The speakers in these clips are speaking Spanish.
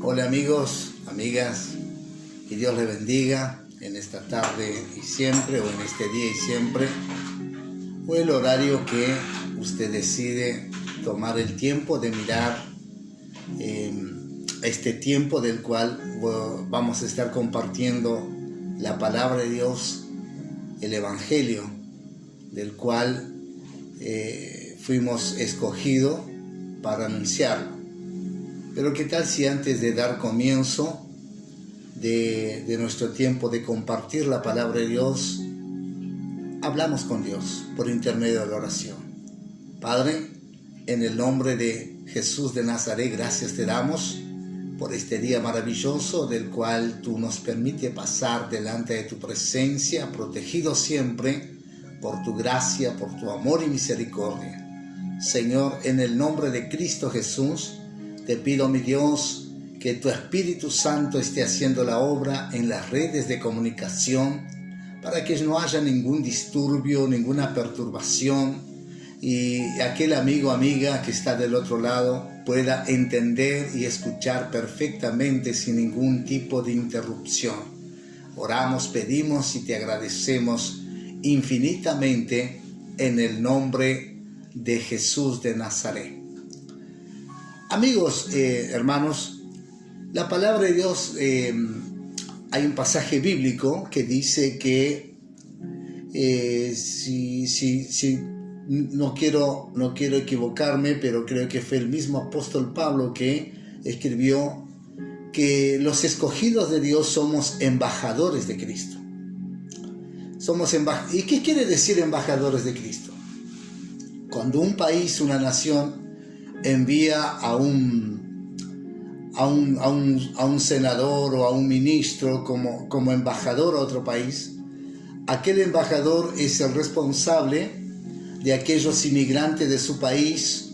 Hola amigos, amigas, que Dios les bendiga en esta tarde y siempre, o en este día y siempre, o el horario que usted decide tomar el tiempo de mirar este tiempo del cual vamos a estar compartiendo la palabra de Dios, el Evangelio, del cual fuimos escogidos para anunciarlo. Pero qué tal si antes de dar comienzo de nuestro tiempo de compartir la palabra de Dios, hablamos con Dios por intermedio de la oración. Padre, en el nombre de Jesús de Nazaret, gracias te damos por este día maravilloso del cual tú nos permites pasar delante de tu presencia, protegido siempre por tu gracia, por tu amor y misericordia. Señor, en el nombre de Cristo Jesús, te pido, mi Dios, que tu Espíritu Santo esté haciendo la obra en las redes de comunicación para que no haya ningún disturbio, ninguna perturbación y aquel amigo o amiga que está del otro lado pueda entender y escuchar perfectamente sin ningún tipo de interrupción. Oramos, pedimos y te agradecemos infinitamente en el nombre de Jesús de Nazaret. Amigos, hermanos, la palabra de Dios, hay un pasaje bíblico que dice que no quiero equivocarme, pero creo que fue el mismo apóstol Pablo que escribió que los escogidos de Dios somos embajadores de Cristo. ¿Y qué quiere decir embajadores de Cristo? Cuando un país, una nación, envía a un senador o a un ministro como embajador a otro país, aquel embajador es el responsable de aquellos inmigrantes de su país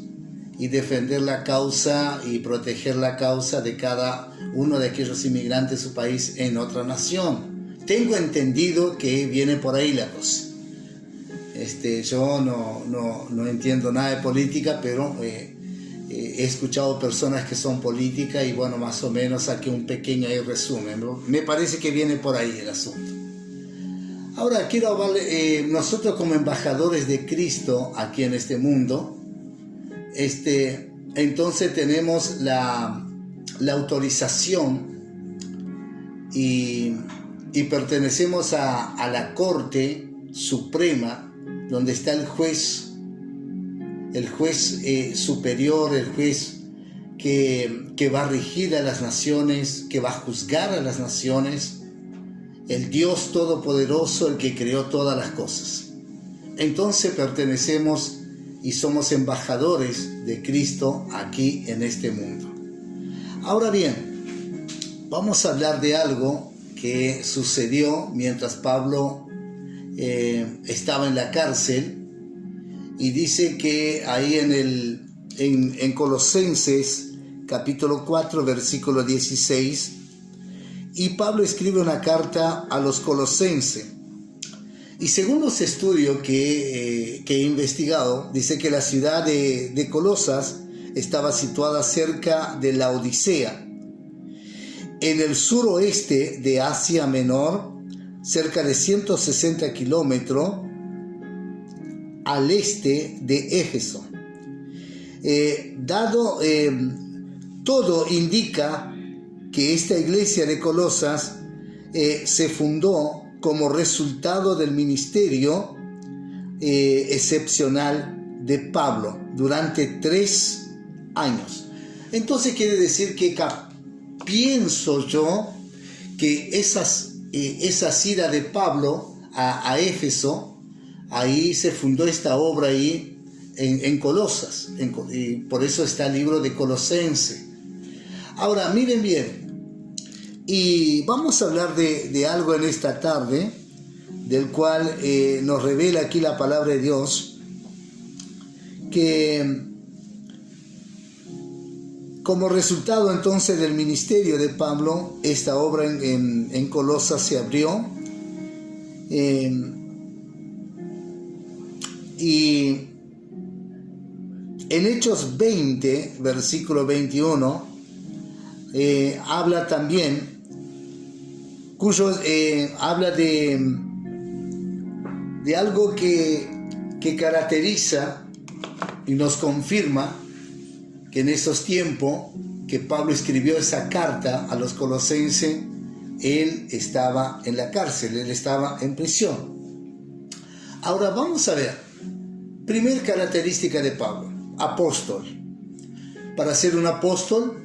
y defender la causa y proteger la causa de cada uno de aquellos inmigrantes de su país en otra nación. Tengo entendido que viene por ahí la cosa. Yo no entiendo nada de política, pero he escuchado personas que son políticas y bueno, más o menos saqué un pequeño resumen, ¿no? Me parece que viene por ahí el asunto. Ahora quiero hablarle, nosotros como embajadores de Cristo aquí en este mundo, entonces tenemos la autorización y pertenecemos a la Corte Suprema, donde está el juez superior, el juez que va a regir a las naciones, que va a juzgar a las naciones, el Dios Todopoderoso, el que creó todas las cosas. Entonces pertenecemos y somos embajadores de Cristo aquí en este mundo. Ahora bien, vamos a hablar de algo que sucedió mientras Pablo estaba en la cárcel. Y dice que ahí en Colosenses capítulo 4 versículo 16, y Pablo escribe una carta a los colosenses. Y según los estudios que he investigado, dice que la ciudad de Colosas estaba situada cerca de la Odisea, en el suroeste de Asia Menor, cerca de 160 kilómetros al este de Éfeso. Todo indica que esta iglesia de Colosas se fundó como resultado del ministerio excepcional de Pablo durante 3 años. Entonces quiere decir que pienso yo que esa ida de Pablo a Éfeso, ahí se fundó esta obra ahí en Colosas, y por eso está el libro de Colosenses. Ahora miren bien, y vamos a hablar de algo en esta tarde, del cual nos revela aquí la palabra de Dios, que como resultado entonces del ministerio de Pablo, esta obra en Colosas se abrió, y en Hechos 20, versículo 21, habla también, habla de algo que caracteriza y nos confirma que en esos tiempos que Pablo escribió esa carta a los colosenses, él estaba en la cárcel, él estaba en prisión. Ahora vamos a ver, primer característica de Pablo, apóstol. Para ser un apóstol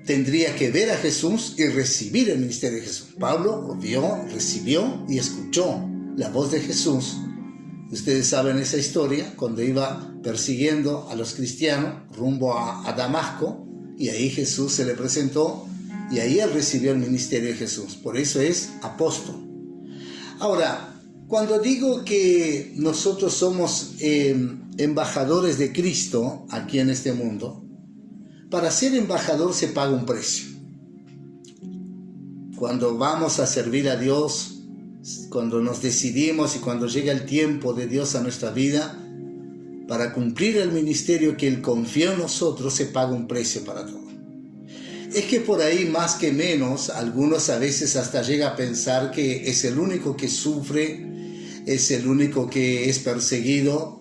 tendría que ver a Jesús y recibir el ministerio de Jesús. Pablo vio, recibió y escuchó la voz de Jesús. Ustedes saben esa historia, cuando iba persiguiendo a los cristianos rumbo a Damasco, y ahí Jesús se le presentó, y ahí él recibió el ministerio de Jesús. Por eso es apóstol. Ahora, cuando digo que nosotros somos embajadores de Cristo aquí en este mundo, para ser embajador se paga un precio. Cuando vamos a servir a Dios, cuando nos decidimos y cuando llega el tiempo de Dios a nuestra vida, para cumplir el ministerio que Él confió en nosotros, se paga un precio para todo. Es que por ahí, más que menos, algunos a veces hasta llegan a pensar que es el único que sufre, es el único que es perseguido,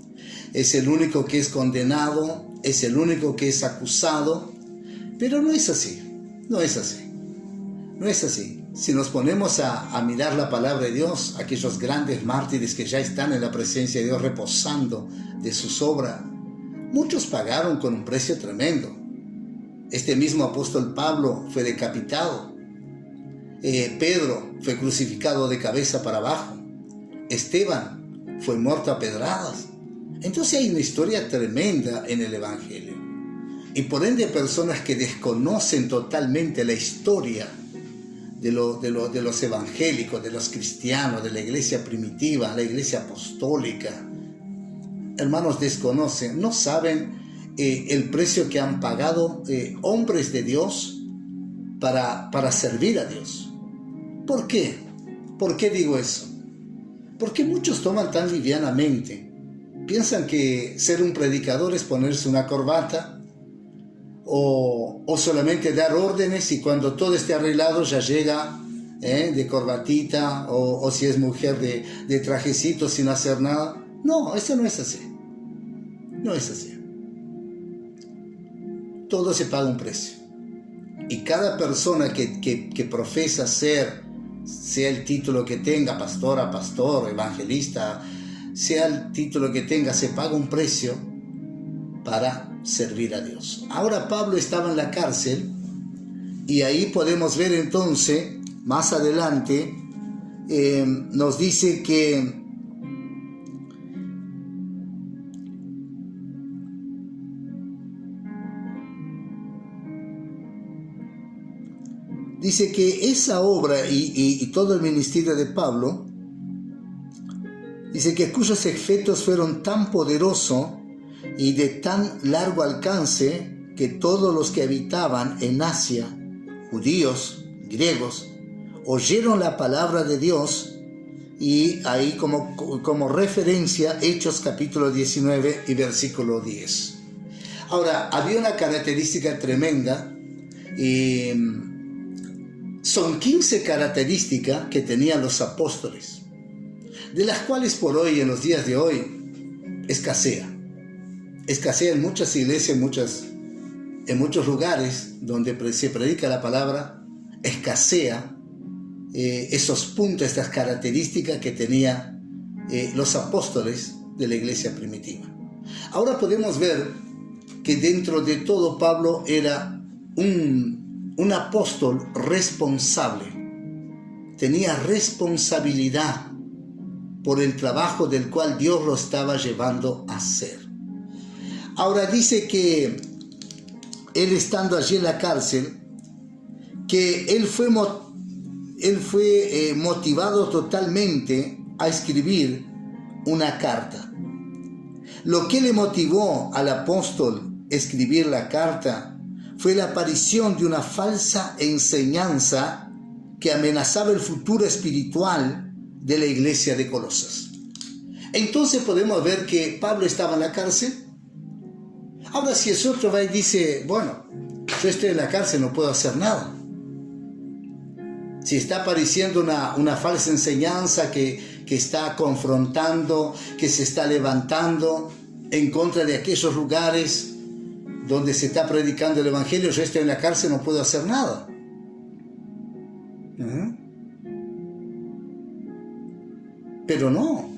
es el único que es condenado, es el único que es acusado, pero no es así, no es así, no es así. Si nos ponemos a mirar la palabra de Dios, aquellos grandes mártires que ya están en la presencia de Dios reposando de sus obras, muchos pagaron con un precio tremendo. Este mismo apóstol Pablo fue decapitado, Pedro fue crucificado de cabeza para abajo, Esteban fue muerto a pedradas. Entonces hay una historia tremenda en el Evangelio. Y por ende personas que desconocen totalmente la historia de los evangélicos, de los cristianos, de la iglesia primitiva, la iglesia apostólica. Hermanos, desconocen, no saben el precio que han pagado hombres de Dios para servir a Dios. ¿Por qué? ¿Por qué digo eso? Porque muchos toman tan livianamente. Piensan que ser un predicador es ponerse una corbata o solamente dar órdenes, y cuando todo esté arreglado ya llega de corbatita, o si es mujer de trajecito sin hacer nada. No, eso no es así. No es así. Todo se paga un precio. Y cada persona que profesa ser, sea el título que tenga, pastora, pastor, evangelista, sea el título que tenga, se paga un precio para servir a Dios. Ahora Pablo estaba en la cárcel, y ahí podemos ver entonces, más adelante, nos dice que esa obra y todo el ministerio de Pablo, dice que cuyos efectos fueron tan poderosos y de tan largo alcance que todos los que habitaban en Asia, judíos, griegos, oyeron la palabra de Dios. Y ahí como referencia, Hechos capítulo 19 y versículo 10. Ahora, había una característica tremenda, y son 15 características que tenían los apóstoles, de las cuales por hoy, en los días de hoy, escasea en muchas iglesias, en muchos lugares donde se predica la palabra, escasea esos puntos, estas características que tenían los apóstoles de la iglesia primitiva. Ahora podemos ver que dentro de todo Pablo era un apóstol responsable, tenía responsabilidad por el trabajo del cual Dios lo estaba llevando a hacer. Ahora dice que él, estando allí en la cárcel, que él fue motivado totalmente a escribir una carta. Lo que le motivó al apóstol a escribir la carta fue la aparición de una falsa enseñanza que amenazaba el futuro espiritual de la iglesia de Colosas. Entonces podemos ver que Pablo estaba en la cárcel. Ahora, si es otro va y dice, bueno, yo estoy en la cárcel, no puedo hacer nada. Si está apareciendo una falsa enseñanza que está confrontando, que se está levantando en contra de aquellos lugares donde se está predicando el Evangelio, yo estoy en la cárcel, no puedo hacer nada. Pero no.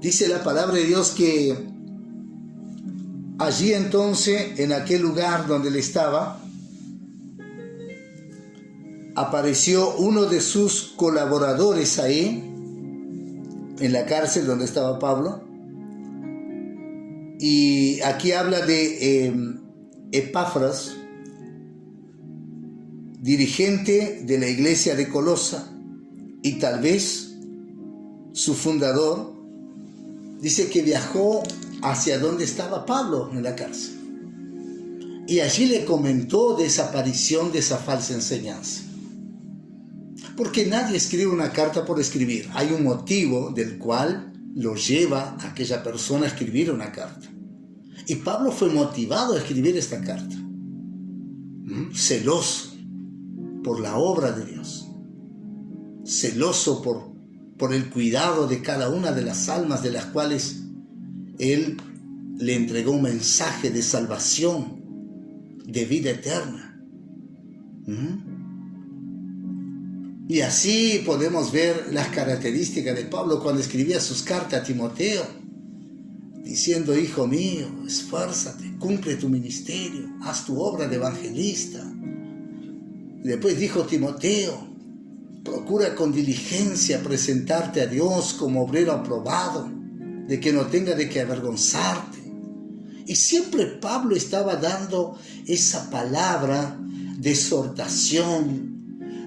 Dice la palabra de Dios que allí entonces, en aquel lugar donde él estaba, apareció uno de sus colaboradores ahí, en la cárcel donde estaba Pablo. Y aquí habla de Epafras, dirigente de la iglesia de Colosa, y tal vez su fundador. Dice que viajó hacia donde estaba Pablo en la cárcel. Y allí le comentó de esa aparición, de esa falsa enseñanza. Porque nadie escribe una carta por escribir. Hay un motivo del cual lo lleva a aquella persona a escribir una carta. Y Pablo fue motivado a escribir esta carta. Celoso por la obra de Dios. Celoso por el cuidado de cada una de las almas de las cuales él le entregó un mensaje de salvación, de vida eterna. Y así podemos ver las características de Pablo cuando escribía sus cartas a Timoteo, diciendo: hijo mío, esfuérzate, cumple tu ministerio, haz tu obra de evangelista. Y después dijo: Timoteo, procura con diligencia presentarte a Dios como obrero aprobado, de que no tenga de qué avergonzarte. Y siempre Pablo estaba dando esa palabra de exhortación,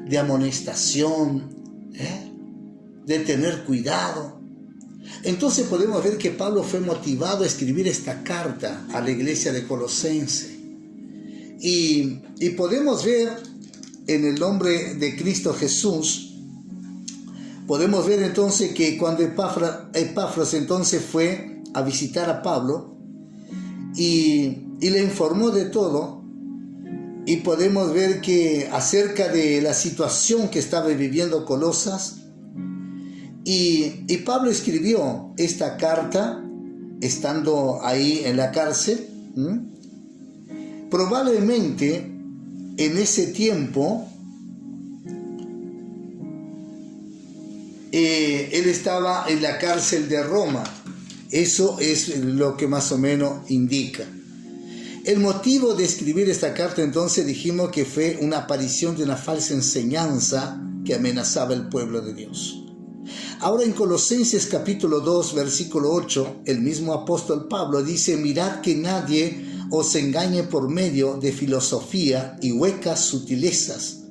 de amonestación, de tener cuidado. Entonces podemos ver que Pablo fue motivado a escribir esta carta a la iglesia de Colosense. Y podemos ver en el nombre de Cristo Jesús, podemos ver entonces que cuando Epafras entonces fue a visitar a Pablo y le informó de todo, y podemos ver que acerca de la situación que estaba viviendo Colosas, y Pablo escribió esta carta estando ahí en la cárcel. Probablemente en ese tiempo él estaba en la cárcel de Roma. Eso es lo que más o menos indica. El motivo de escribir esta carta entonces dijimos que fue una aparición de una falsa enseñanza que amenazaba el pueblo de Dios. Ahora en Colosenses capítulo 2 versículo 8, el mismo apóstol Pablo dice: mirad que nadie os engañe por medio de filosofía y huecas sutilezas,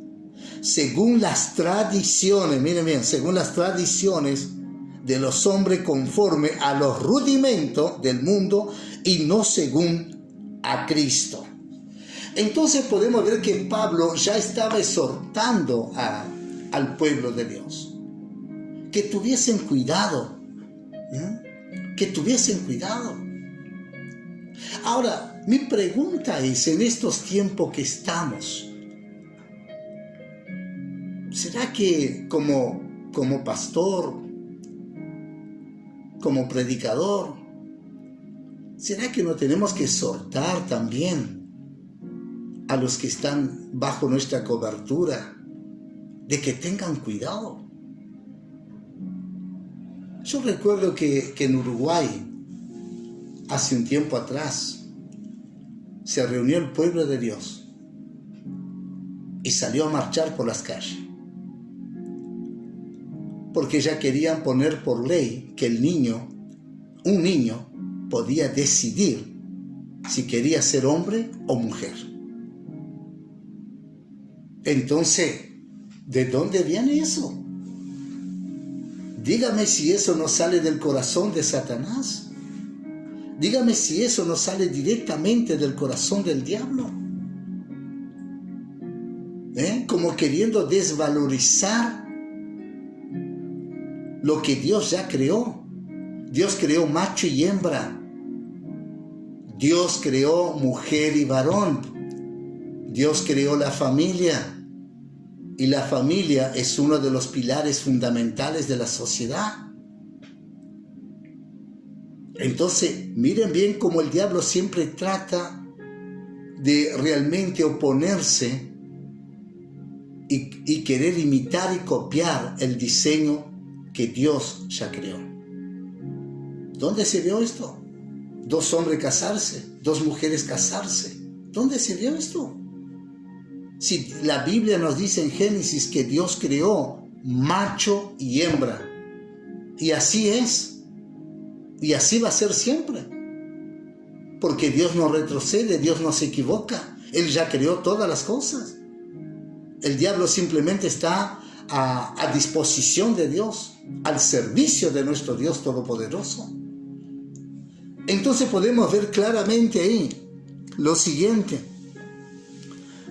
según las tradiciones, miren bien, según las tradiciones de los hombres conforme a los rudimentos del mundo y no según a Cristo. Entonces podemos ver que Pablo ya estaba exhortando al pueblo de Dios que tuviesen cuidado, que tuviesen cuidado. Ahora, mi pregunta es, en estos tiempos que estamos, ¿será que como pastor, como predicador, será que no tenemos que exhortar también a los que están bajo nuestra cobertura de que tengan cuidado? Yo recuerdo que en Uruguay, hace un tiempo atrás, se reunió el pueblo de Dios y salió a marchar por las calles, porque ya querían poner por ley que un niño, podía decidir si quería ser hombre o mujer. Entonces, ¿de dónde viene eso? Dígame si eso no sale del corazón de Satanás. Dígame si eso no sale directamente del corazón del diablo. Como queriendo desvalorizar lo que Dios ya creó. Dios creó macho y hembra. Dios creó mujer y varón. Dios creó la familia. Y la familia es uno de los pilares fundamentales de la sociedad. Entonces, miren bien cómo el diablo siempre trata de realmente oponerse y querer imitar y copiar el diseño que Dios ya creó. ¿Dónde se vio esto? 2 hombres casarse, 2 mujeres casarse. ¿Dónde se vio esto? Si la Biblia nos dice en Génesis que Dios creó macho y hembra, y así es, y así va a ser siempre, porque Dios no retrocede, Dios no se equivoca, Él ya creó todas las cosas. El diablo simplemente está a disposición de Dios, al servicio de nuestro Dios Todopoderoso. Entonces podemos ver claramente ahí lo siguiente.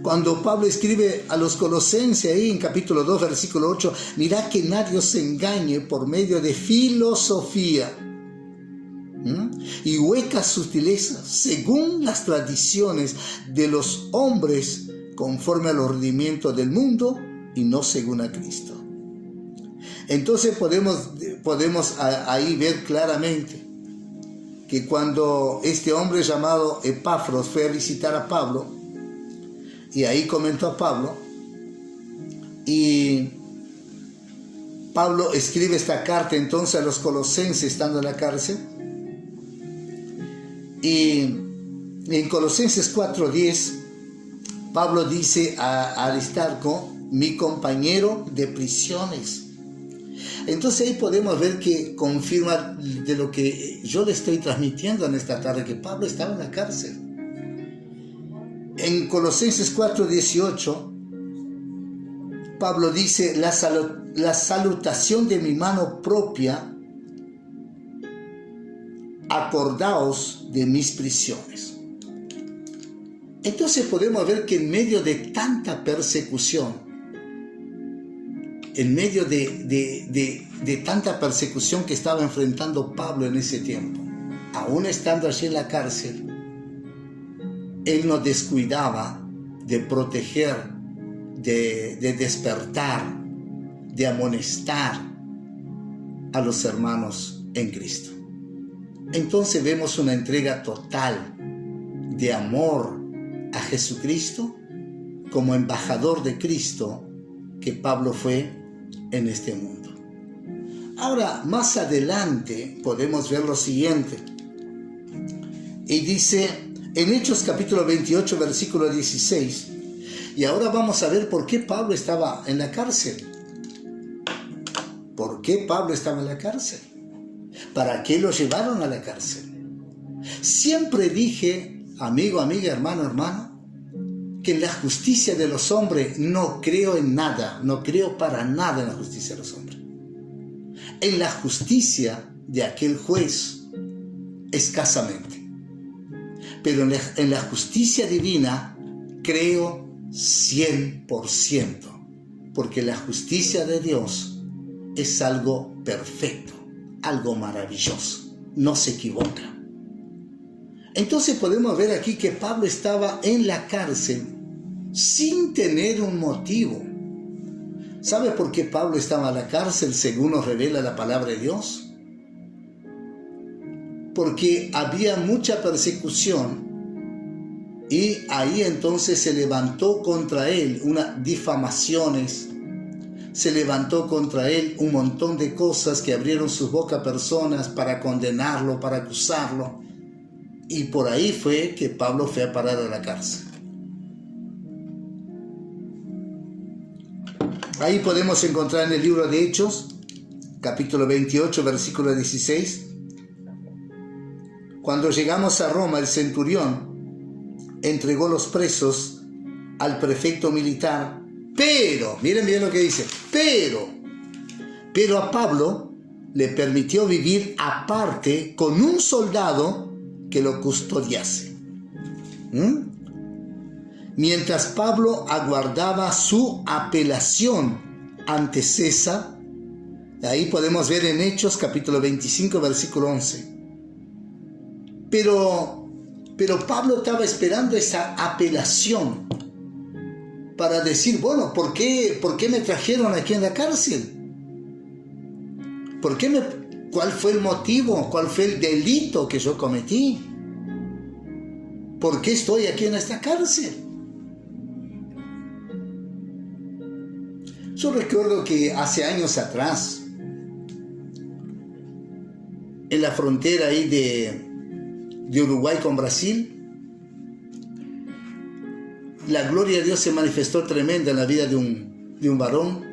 Cuando Pablo escribe a los Colosenses ahí en capítulo 2, versículo 8, mirad que nadie os engañe por medio de filosofía y huecas sutilezas, según las tradiciones de los hombres, conforme al ordinamiento del mundo y no según a Cristo. Entonces podemos ahí ver claramente que cuando este hombre llamado Epafros fue a visitar a Pablo, y ahí comentó a Pablo, y Pablo escribe esta carta entonces a los Colosenses estando en la cárcel, y en Colosenses 4:10 Pablo dice a Aristarco, mi compañero de prisiones. Entonces ahí podemos ver que confirma de lo que yo le estoy transmitiendo en esta tarde, que Pablo estaba en la cárcel. En Colosenses 4:18, Pablo dice, la salutación de mi mano propia, acordaos de mis prisiones. Entonces podemos ver que en medio de tanta persecución, en medio de tanta persecución que estaba enfrentando Pablo en ese tiempo, aún estando allí en la cárcel, él no descuidaba de proteger, de despertar, de amonestar a los hermanos en Cristo. Entonces vemos una entrega total de amor a Jesucristo como embajador de Cristo que Pablo fue en este mundo. Ahora, más adelante podemos ver lo siguiente. Y dice en Hechos capítulo 28, versículo 16, y ahora vamos a ver por qué Pablo estaba en la cárcel. ¿Por qué Pablo estaba en la cárcel? ¿Para qué lo llevaron a la cárcel? Siempre dije, amigo, amiga, hermano, hermano, que en la justicia de los hombres no creo en nada, no creo para nada en la justicia de los hombres. En la justicia de aquel juez, escasamente. Pero en la justicia divina creo 100%, porque la justicia de Dios es algo perfecto, algo maravilloso, no se equivoca. Entonces podemos ver aquí que Pablo estaba en la cárcel sin tener un motivo. ¿Sabe por qué Pablo estaba en la cárcel según nos revela la palabra de Dios? Porque había mucha persecución y ahí entonces se levantó contra él unas difamaciones, se levantó contra él un montón de cosas que abrieron sus bocas personas para condenarlo, para acusarlo, y por ahí fue que Pablo fue a parar a la cárcel. Ahí podemos encontrar en el libro de Hechos, capítulo 28, versículo 16, cuando llegamos a Roma, el centurión entregó los presos al prefecto militar, pero, miren bien lo que dice, pero a Pablo le permitió vivir aparte con un soldado que lo custodiase. Mientras Pablo aguardaba su apelación ante César, ahí podemos ver en Hechos capítulo 25, versículo 11. Pero Pero Pablo estaba esperando esa apelación para decir, bueno, ¿por qué me trajeron aquí en la cárcel? ¿Cuál fue el motivo? ¿Cuál fue el delito que yo cometí? ¿Por qué estoy aquí en esta cárcel? Yo recuerdo que hace años atrás, en la frontera ahí de Uruguay con Brasil, la gloria de Dios se manifestó tremenda en la vida de un varón.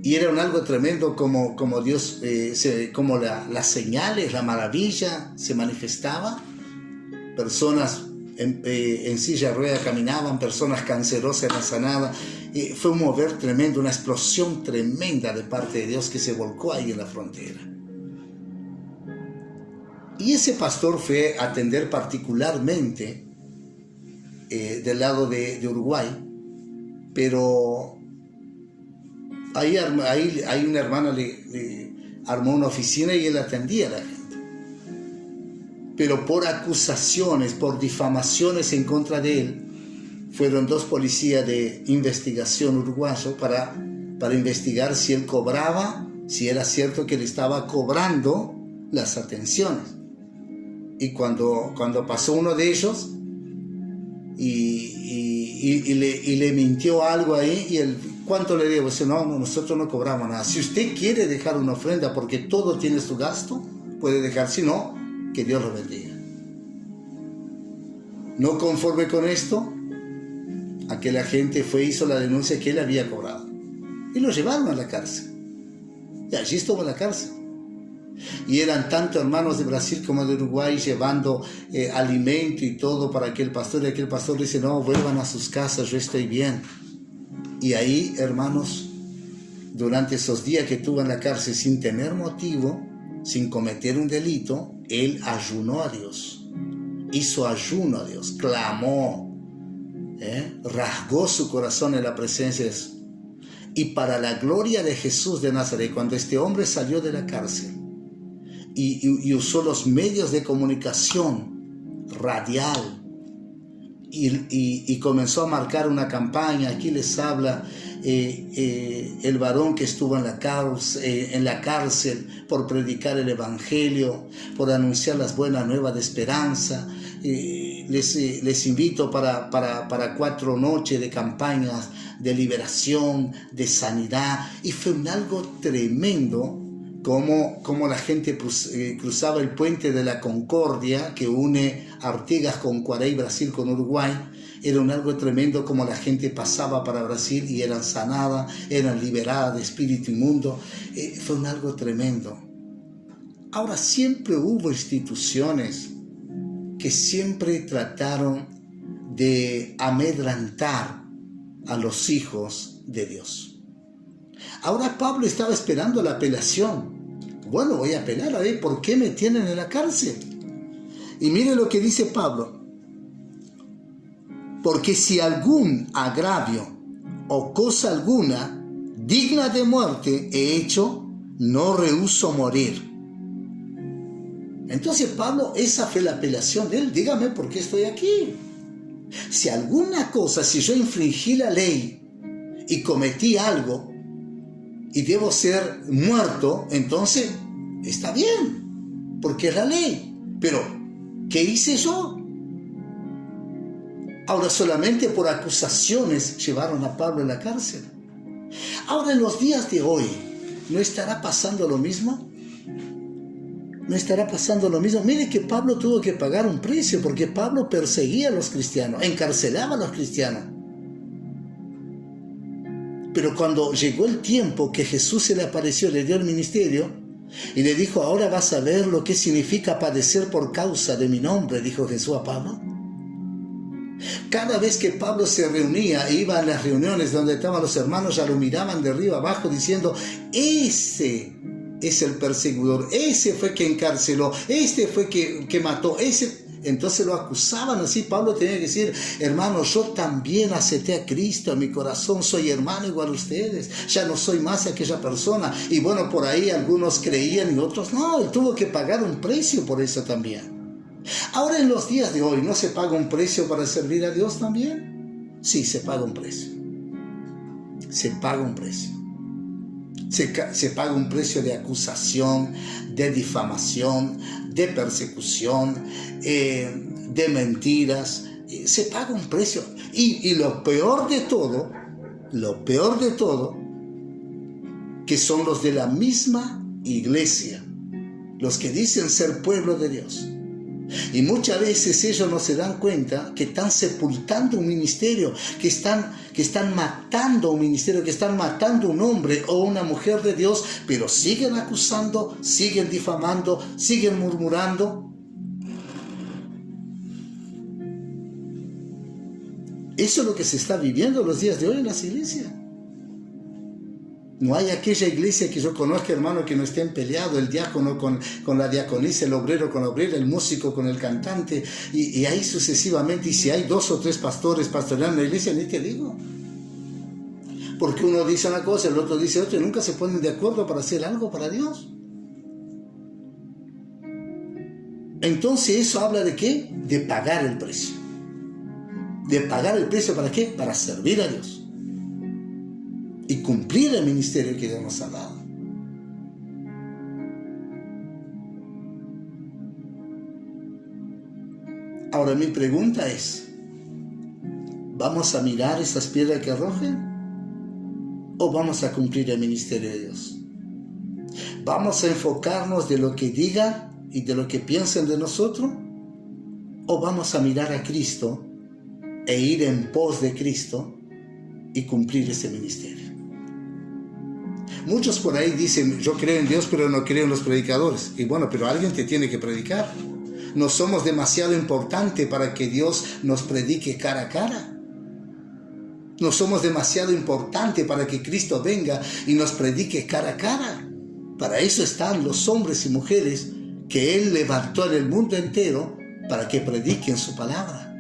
Y era algo tremendo como Dios, como las señales, la maravilla se manifestaba. Personas en silla de ruedas caminaban, personas cancerosas eran sanadas. Fue un mover tremendo, una explosión tremenda de parte de Dios que se volcó ahí en la frontera. Y ese pastor fue a atender particularmente del lado de Uruguay, pero ahí una hermana le armó una oficina y él atendía a la gente. Pero por acusaciones, por difamaciones en contra de él, fueron 2 policías de investigación uruguayos para investigar si él cobraba, si era cierto que él estaba cobrando las atenciones. Y cuando pasó uno de ellos y le mintió algo ahí, y él, ¿cuánto le debo? Dice, no, nosotros no cobramos nada. Si usted quiere dejar una ofrenda porque todo tiene su gasto, puede dejar. Si no, que Dios lo bendiga. No conforme con esto, aquella gente hizo la denuncia que él había cobrado. Y lo llevaron a la cárcel. Y allí estuvo en la cárcel. Y eran tanto hermanos de Brasil como de Uruguay llevando alimento y todo para aquel pastor. Y aquel pastor dice, no, vuelvan a sus casas, yo estoy bien. Y ahí, hermanos, durante esos días que estuvo en la cárcel sin tener motivo, sin cometer un delito, él ayunó a Dios, hizo ayuno a Dios, clamó, rasgó su corazón en la presencia de Jesús. Y para la gloria de Jesús de Nazaret, cuando este hombre salió de la cárcel y usó los medios de comunicación radial y comenzó a marcar una campaña, aquí les habla el varón que estuvo en la cárcel por predicar el evangelio, por anunciar las buenas nuevas de esperanza. Les invito para 4 noches de campañas de liberación, de sanidad, y fue algo tremendo como la gente cruzaba el puente de la Concordia que une Artigas con Cuaray, Brasil con Uruguay. Era algo tremendo como la gente pasaba para Brasil y eran sanadas, eran liberadas de espíritu inmundo. Fue algo tremendo. Ahora, siempre hubo instituciones que siempre trataron de amedrentar a los hijos de Dios. Ahora Pablo estaba esperando la apelación. Bueno, voy a apelar a ver por qué me tienen en la cárcel. Y mire lo que dice Pablo. Porque si algún agravio o cosa alguna digna de muerte he hecho, no rehúso morir. Entonces Pablo, esa fue la apelación de él. Dígame por qué estoy aquí. Si alguna cosa, si yo infringí la ley y cometí algo y debo ser muerto, entonces está bien, porque es la ley. Pero, ¿qué hice yo? Ahora, solamente por acusaciones llevaron a Pablo a la cárcel. Ahora, en los días de hoy, ¿no estará pasando lo mismo? ¿No estará pasando lo mismo? Mire que Pablo tuvo que pagar un precio, porque Pablo perseguía a los cristianos, encarcelaba a los cristianos. Pero cuando llegó el tiempo que Jesús se le apareció, le dio el ministerio y le dijo, ahora vas a ver lo que significa padecer por causa de mi nombre, dijo Jesús a Pablo. Cada vez que Pablo se reunía, iba a las reuniones donde estaban los hermanos, ya lo miraban de arriba abajo diciendo, ese es el perseguidor, ese fue que encarceló, este fue que mató, ese. Entonces lo acusaban así. Pablo tenía que decir, hermanos, yo también acepté a Cristo en mi corazón, soy hermano igual a ustedes, ya no soy más aquella persona. Y bueno, por ahí algunos creían y otros no, él tuvo que pagar un precio por eso también. Ahora, en los días de hoy, ¿no se paga un precio para servir a Dios también? Sí, se paga un precio. Se paga un precio. Se paga un precio de acusación, de difamación, de persecución, de mentiras. Se paga un precio. Y lo peor de todo, que son los de la misma iglesia, los que dicen ser pueblo de Dios. Y muchas veces ellos no se dan cuenta que están sepultando un ministerio, que están matando un ministerio, que están matando un hombre o una mujer de Dios, pero siguen acusando, siguen difamando, siguen murmurando. Eso es lo que se está viviendo los días de hoy en las iglesias. No hay aquella iglesia que yo conozca, hermano, que no estén peleados, el diácono con la diaconisa, el obrero con la obrera, el músico con el cantante, y ahí sucesivamente. Y si hay 2 o 3 pastores pastoreando la iglesia, ni te digo. Porque uno dice una cosa, el otro dice otra, y nunca se ponen de acuerdo para hacer algo para Dios. Entonces eso habla de ¿qué? De pagar el precio. ¿De pagar el precio para qué? Para servir a Dios y cumplir el ministerio que Dios nos ha dado. Ahora mi pregunta es, ¿vamos a mirar esas piedras que arrojen? ¿O vamos a cumplir el ministerio de Dios? ¿Vamos a enfocarnos de lo que digan y de lo que piensen de nosotros? ¿O vamos a mirar a Cristo e ir en pos de Cristo y cumplir ese ministerio? Muchos por ahí dicen, yo creo en Dios, pero no creo en los predicadores. Y bueno, pero alguien te tiene que predicar. No somos demasiado importantes para que Dios nos predique cara a cara. No somos demasiado importantes para que Cristo venga y nos predique cara a cara. Para eso están los hombres y mujeres que Él levantó en el mundo entero para que prediquen su palabra.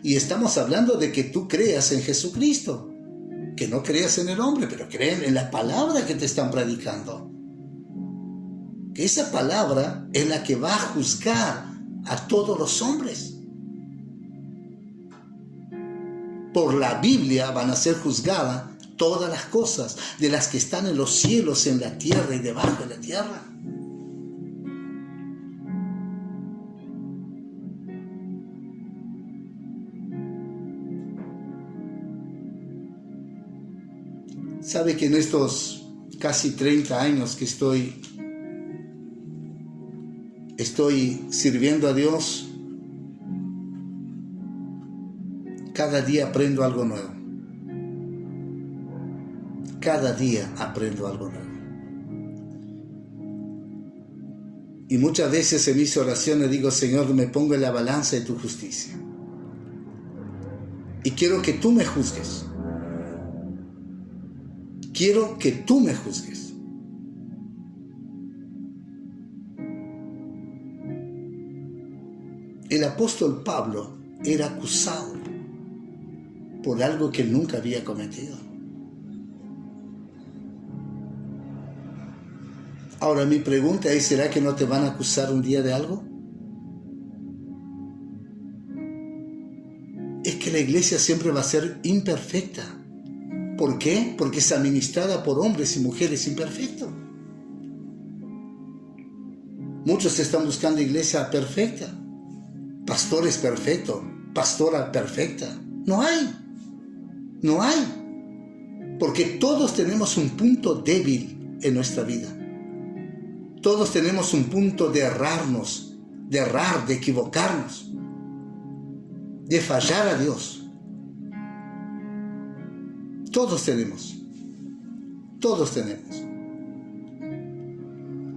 Y estamos hablando de que tú creas en Jesucristo, que no creas en el hombre, pero creen en la palabra que te están predicando. Que esa palabra es la que va a juzgar a todos los hombres. Por la Biblia van a ser juzgadas todas las cosas, de las que están en los cielos, en la tierra y debajo de la tierra. Sabe que en estos casi 30 años que estoy sirviendo a Dios, cada día aprendo algo nuevo. Cada día aprendo algo nuevo. Y muchas veces en mis oraciones digo, Señor, me pongo en la balanza de tu justicia. Y quiero que tú me juzgues. Quiero que tú me juzgues. El apóstol Pablo era acusado por algo que nunca había cometido. Ahora mi pregunta es, ¿será que no te van a acusar un día de algo? Es que la iglesia siempre va a ser imperfecta. ¿Por qué? Porque es administrada por hombres y mujeres imperfectos. Muchos están buscando iglesia perfecta, pastores perfectos, pastora perfecta. No hay. Porque todos tenemos un punto débil en nuestra vida. Todos tenemos un punto de errarnos, de errar, de equivocarnos, de fallar a Dios. Todos tenemos.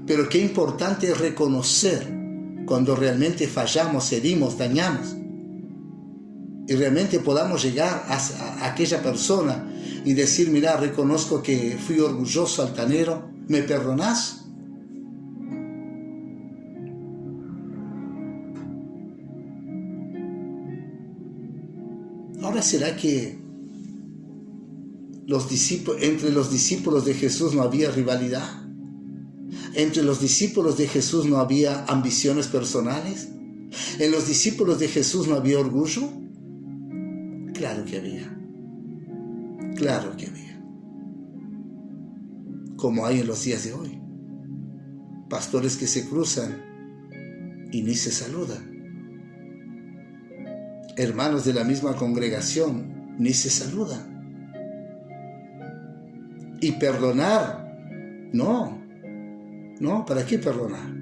Pero qué importante es reconocer cuando realmente fallamos, herimos, dañamos. Y realmente podamos llegar a aquella persona y decir, mira, reconozco que fui orgulloso, altanero, ¿me perdonás? Ahora, ¿será que entre los discípulos de Jesús no había rivalidad? ¿Entre los discípulos de Jesús no había ambiciones personales? ¿En los discípulos de Jesús no había orgullo? Claro que había. Claro que había. Como hay en los días de hoy. Pastores que se cruzan y ni se saludan. Hermanos de la misma congregación ni se saludan. Y perdonar, no, ¿para qué perdonar?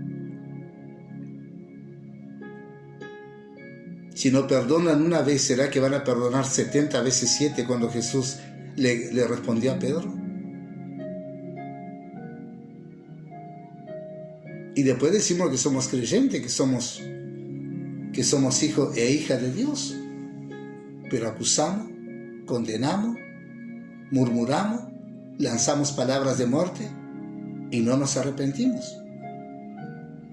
Si no perdonan una vez, ¿será que van a perdonar 70 veces 7 cuando Jesús le respondió a Pedro? Y después decimos que somos creyentes, que somos hijos e hijas de Dios. Pero acusamos, condenamos, murmuramos, lanzamos palabras de muerte y no nos arrepentimos.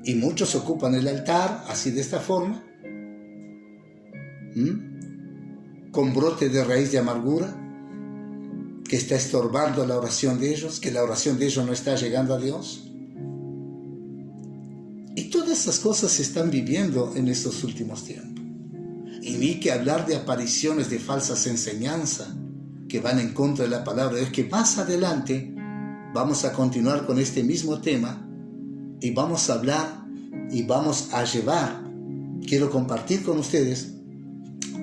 Y muchos ocupan el altar así de esta forma, con brote de raíz de amargura que está estorbando la oración de ellos, que la oración de ellos no está llegando a Dios. Y todas esas cosas se están viviendo en estos últimos tiempos. Y ni que hablar de apariciones de falsas enseñanzas que van en contra de la palabra de Dios, que más adelante vamos a continuar con este mismo tema y vamos a hablar y vamos a llevar, quiero compartir con ustedes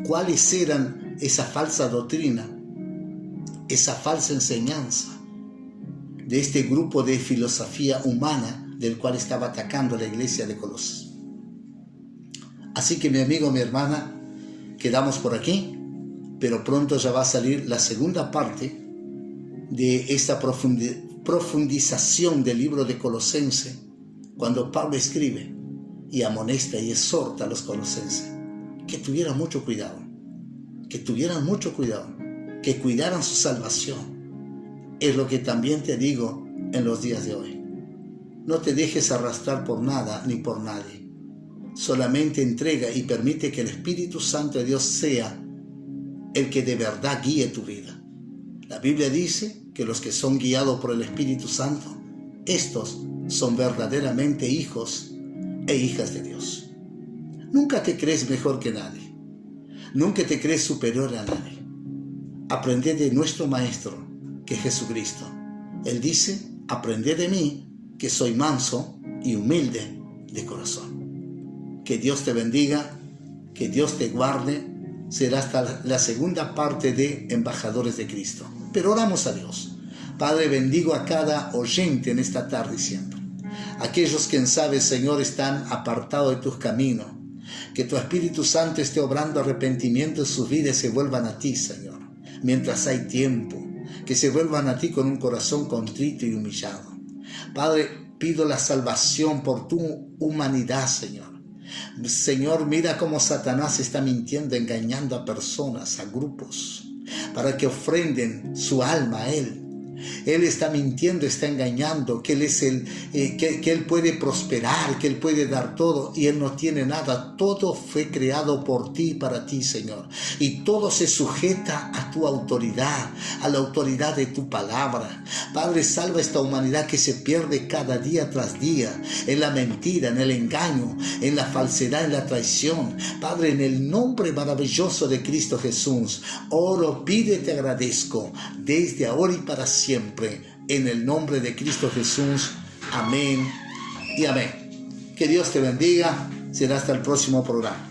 cuáles eran esa falsa doctrina, esa falsa enseñanza de este grupo de filosofía humana del cual estaba atacando la iglesia de Colosas. Así que mi amigo, mi hermana, quedamos por aquí, pero pronto ya va a salir la segunda parte de esta profundización del libro de Colosenses, cuando Pablo escribe y amonesta y exhorta a los colosenses que tuvieran mucho cuidado, que cuidaran su salvación. Es lo que también te digo en los días de hoy. No te dejes arrastrar por nada ni por nadie. Solamente entrega y permite que el Espíritu Santo de Dios sea el que de verdad guíe tu vida. La Biblia dice que los que son guiados por el Espíritu Santo, estos son verdaderamente hijos e hijas de Dios. Nunca te crees mejor que nadie. Nunca te crees superior a nadie. Aprende de nuestro Maestro, que es Jesucristo. Él dice, aprended de mí, que soy manso y humilde de corazón. Que Dios te bendiga, que Dios te guarde. Será hasta la segunda parte de Embajadores de Cristo. Pero oramos a Dios. Padre, bendigo a cada oyente en esta tarde y siempre. Aquellos que, sabe, Señor, están apartados de tus caminos. Que tu Espíritu Santo esté obrando arrepentimiento en sus vidas y se vuelvan a ti, Señor. Mientras hay tiempo, que se vuelvan a ti con un corazón contrito y humillado. Padre, pido la salvación por tu humanidad, Señor. Señor, mira cómo Satanás está mintiendo, engañando a personas, a grupos, para que ofrenden su alma a Él. Él está mintiendo, está engañando, que Él es que Él puede prosperar, que Él puede dar todo, y Él no tiene nada. Todo fue creado por ti y para ti, Señor. Y todo se sujeta a tu autoridad, a la autoridad de tu palabra. Padre, salva a esta humanidad que se pierde cada día tras día, en la mentira, en el engaño, en la falsedad, en la traición. Padre, en el nombre maravilloso de Cristo Jesús, oro, pido y te agradezco, desde ahora y para siempre, en el nombre de Cristo Jesús. Amén y amén. Que Dios te bendiga. Será hasta el próximo programa.